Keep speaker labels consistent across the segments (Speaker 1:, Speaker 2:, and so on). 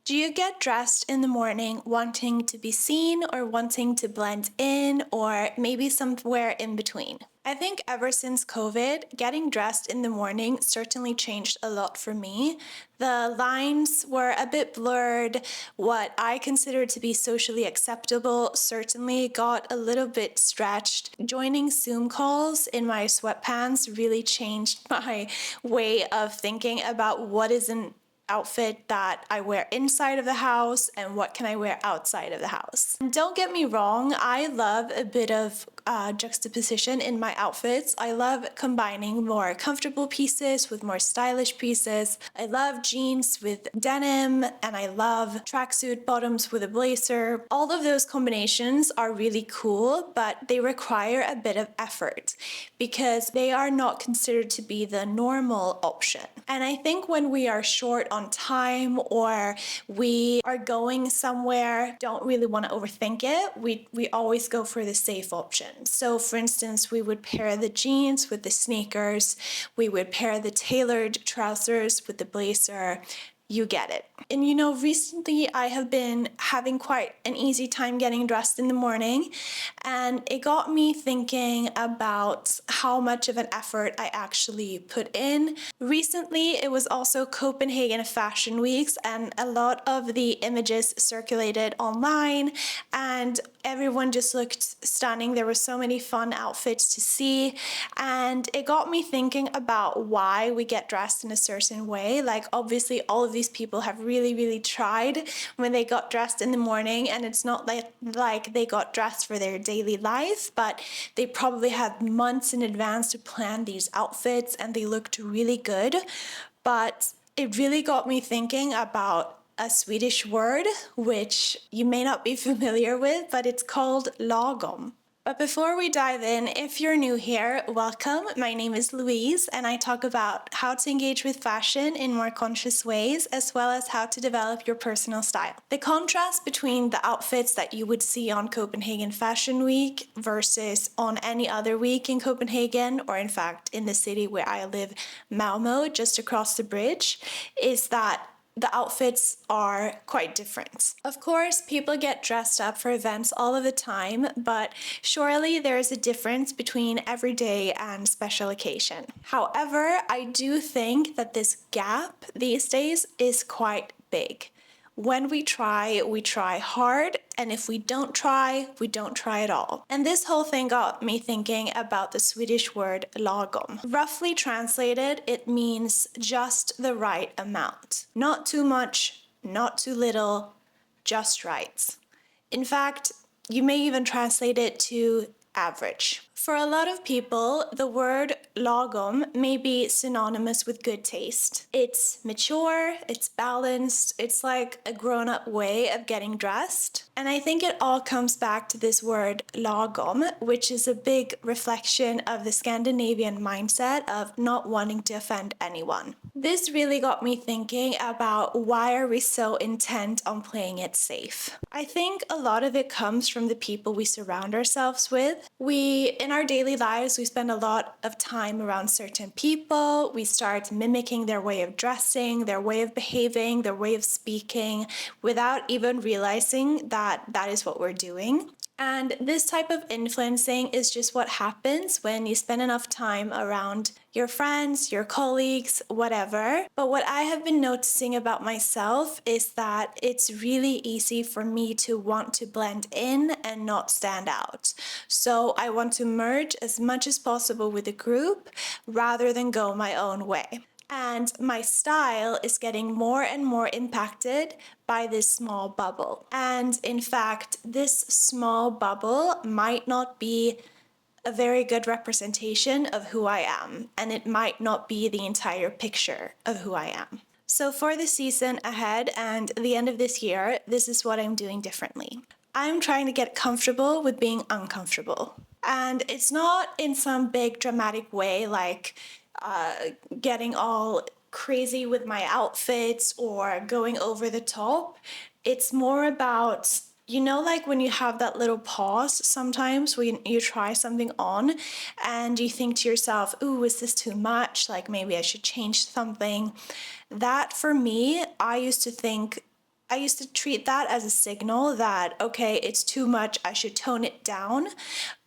Speaker 1: Do you get dressed in the morning wanting to be seen or wanting to blend in or maybe somewhere in between? I think ever since COVID, getting dressed in the morning certainly changed a lot for me. The lines were a bit blurred. What I considered to be socially acceptable certainly got a little bit stretched. Joining Zoom calls in my sweatpants really changed my way of thinking about what is an outfit that I wear inside of the house and what can I wear outside of the house. And don't get me wrong, I love a bit of juxtaposition in my outfits. I love combining more comfortable pieces with more stylish pieces. I love jeans with denim and I love tracksuit bottoms with a blazer. All of those combinations are really cool, but they require a bit of effort because they are not considered to be the normal option. And I think when we are short on time or we are going somewhere, don't really want to overthink it, we always go for the safe option. So for instance, we would pair the jeans with the sneakers, we would pair the tailored trousers with the blazer. You get it. And recently I have been having quite an easy time getting dressed in the morning, and it got me thinking about how much of an effort I actually put in. Recently, it was also Copenhagen Fashion Weeks, and a lot of the images circulated online, and everyone just looked stunning. There were so many fun outfits to see, and it got me thinking about why we get dressed in a certain way. Like, obviously, all of these people have really tried when they got dressed in the morning, and it's not like they got dressed for their daily life, but they probably had months in advance to plan these outfits, and they looked really good. But it really got me thinking about a Swedish word, which you may not be familiar with, but it's called lagom. But before we dive in, if you're new here, welcome. My name is Louise, and I talk about how to engage with fashion in more conscious ways, as well as how to develop your personal style. The contrast between the outfits that you would see on Copenhagen Fashion Week versus on any other week in Copenhagen, or in fact in the city where I live, Malmö, just across the bridge, is that the outfits are quite different. Of course, people get dressed up for events all of the time, but surely there is a difference between everyday and special occasion. However, I do think that this gap these days is quite big. When we try hard, and if we don't try at all. And this whole thing got me thinking about the Swedish word lagom. Roughly translated, it means just the right amount. Not too much, not too little, just right. In fact, you may even translate it to average. For a lot of people, the word lagom may be synonymous with good taste. It's mature, it's balanced, it's like a grown-up way of getting dressed. And I think it all comes back to this word lagom, which is a big reflection of the Scandinavian mindset of not wanting to offend anyone. This really got me thinking about why are we so intent on playing it safe. I think a lot of it comes from the people we surround ourselves with. In our daily lives, we spend a lot of time around certain people. We start mimicking their way of dressing, their way of behaving, their way of speaking, without even realizing that that is what we're doing. And this type of influencing is just what happens when you spend enough time around your friends, your colleagues, whatever. But what I have been noticing about myself is that it's really easy for me to want to blend in and not stand out. So I want to merge as much as possible with the group rather than go my own way. And my style is getting more and more impacted by this small bubble. And in fact, this small bubble might not be a very good representation of who I am, and it might not be the entire picture of who I am. So for the season ahead and the end of this year, this is what I'm doing differently. I'm trying to get comfortable with being uncomfortable. And it's not in some big dramatic way like getting all crazy with my outfits or going over the top. It's more about, like when you have that little pause sometimes when you try something on and you think to yourself, ooh, is this too much? Like maybe I should change something. That for me, I used to think I used to treat that as a signal that, okay, it's too much, I should tone it down.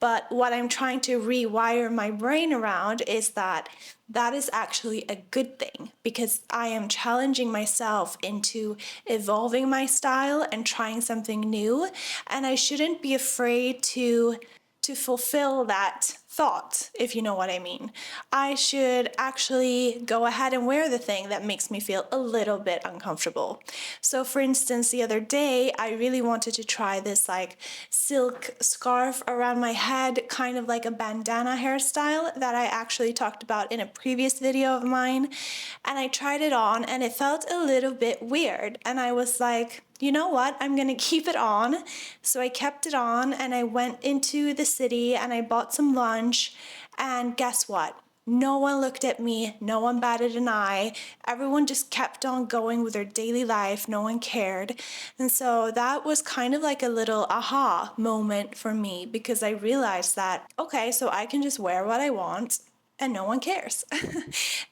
Speaker 1: But what I'm trying to rewire my brain around is that that is actually a good thing, because I am challenging myself into evolving my style and trying something new. And I shouldn't be afraid to fulfill that thought, if you know what I mean. I should actually go ahead and wear the thing that makes me feel a little bit uncomfortable. So for instance, the other day, I really wanted to try this like silk scarf around my head, kind of like a bandana hairstyle that I actually talked about in a previous video of mine. And I tried it on and it felt a little bit weird. And I was like, you know what, I'm gonna keep it on. So I kept it on and I went into the city and I bought some lunch, and guess what? No one looked at me, no one batted an eye. Everyone just kept on going with their daily life, no one cared. And so that was kind of like a little aha moment for me, because I realized that, okay, so I can just wear what I want and no one cares.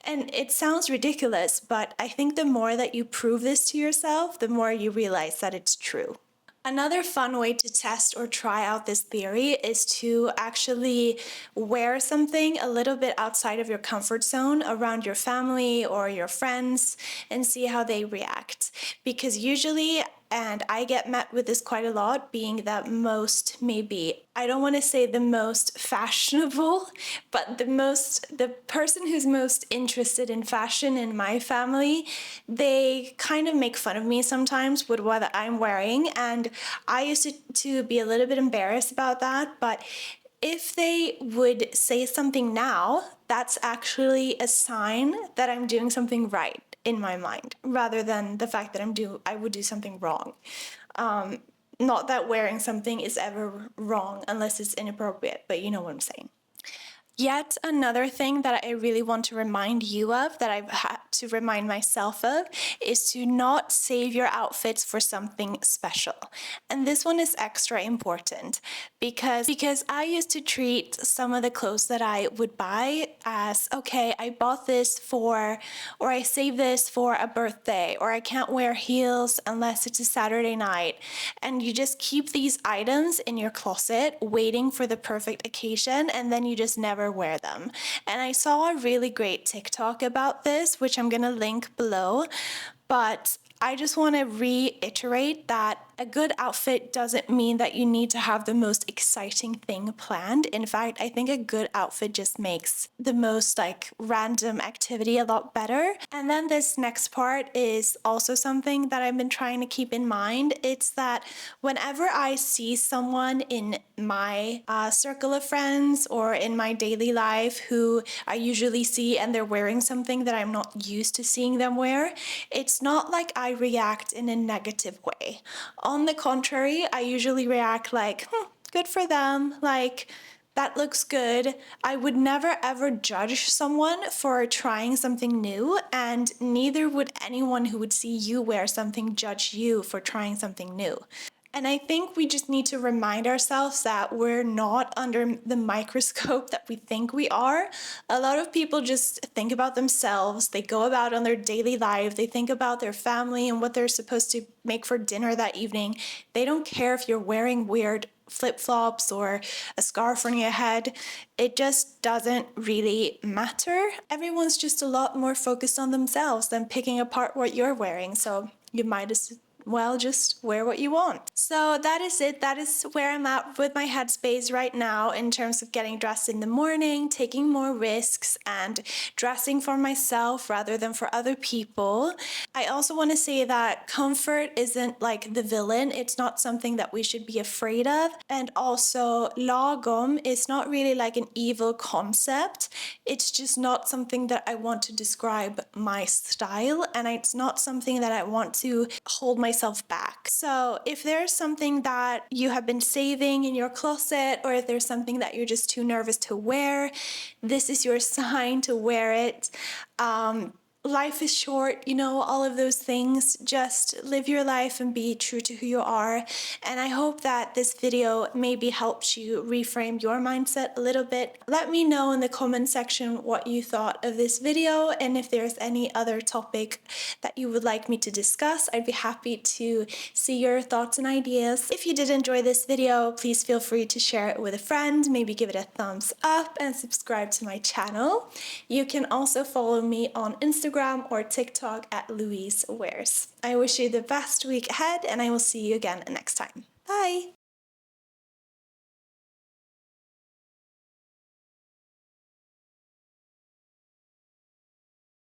Speaker 1: And it sounds ridiculous, but I think the more that you prove this to yourself, the more you realize that it's true. Another fun way to test or try out this theory is to actually wear something a little bit outside of your comfort zone around your family or your friends and see how they react. Because usually, and I get met with this quite a lot, being that most, maybe, I don't want to say the most fashionable, but the person who's most interested in fashion in my family, they kind of make fun of me sometimes with what I'm wearing. And I used to be a little bit embarrassed about that, but if they would say something now, that's actually a sign that I'm doing something right in my mind, rather than the fact that I would do something wrong. Not that wearing something is ever wrong unless it's inappropriate, but you know what I'm saying. Yet another thing that I really want to remind you of, that I've had to remind myself of, is to not save your outfits for something special. And this one is extra important because I used to treat some of the clothes that I would buy as, okay, I bought this for, or I saved this for a birthday, or I can't wear heels unless it's a Saturday night. And you just keep these items in your closet waiting for the perfect occasion, and then you just never wear them. And I saw a really great TikTok about this, which I'm gonna link below, but I just want to reiterate that a good outfit doesn't mean that you need to have the most exciting thing planned. In fact, I think a good outfit just makes the most like random activity a lot better. And then this next part is also something that I've been trying to keep in mind. It's that whenever I see someone in my circle of friends or in my daily life who I usually see and they're wearing something that I'm not used to seeing them wear, it's not like I react in a negative way. On the contrary, I usually react like, good for them, like, that looks good. I would never ever judge someone for trying something new, and neither would anyone who would see you wear something judge you for trying something new. And I think we just need to remind ourselves that we're not under the microscope that we think we are. A lot of people just think about themselves. They go about on their daily life. They think about their family and what they're supposed to make for dinner that evening. They don't care if you're wearing weird flip-flops or a scarf on your head. It just doesn't really matter. Everyone's just a lot more focused on themselves than picking apart what you're wearing. So you might as well, just wear what you want. So that is it. That is where I'm at with my headspace right now in terms of getting dressed in the morning, taking more risks, and dressing for myself rather than for other people. I also want to say that comfort isn't like the villain. It's not something that we should be afraid of. And also, lagom is not really like an evil concept. It's just not something that I want to describe my style, and it's not something that I want to hold myself back. So if there's something that you have been saving in your closet, or if there's something that you're just too nervous to wear, this is your sign to wear it. life is short, you know, all of those things. Just live your life and be true to who you are. And I hope that this video maybe helps you reframe your mindset a little bit. Let me know in the comment section what you thought of this video, and if there's any other topic that you would like me to discuss, I'd be happy to see your thoughts and ideas. If you did enjoy this video, please feel free to share it with a friend, maybe give it a thumbs up and subscribe to my channel. You can also follow me on Instagram or TikTok at Louise Wears. I wish you the best week ahead, and I will see you again next time. Bye!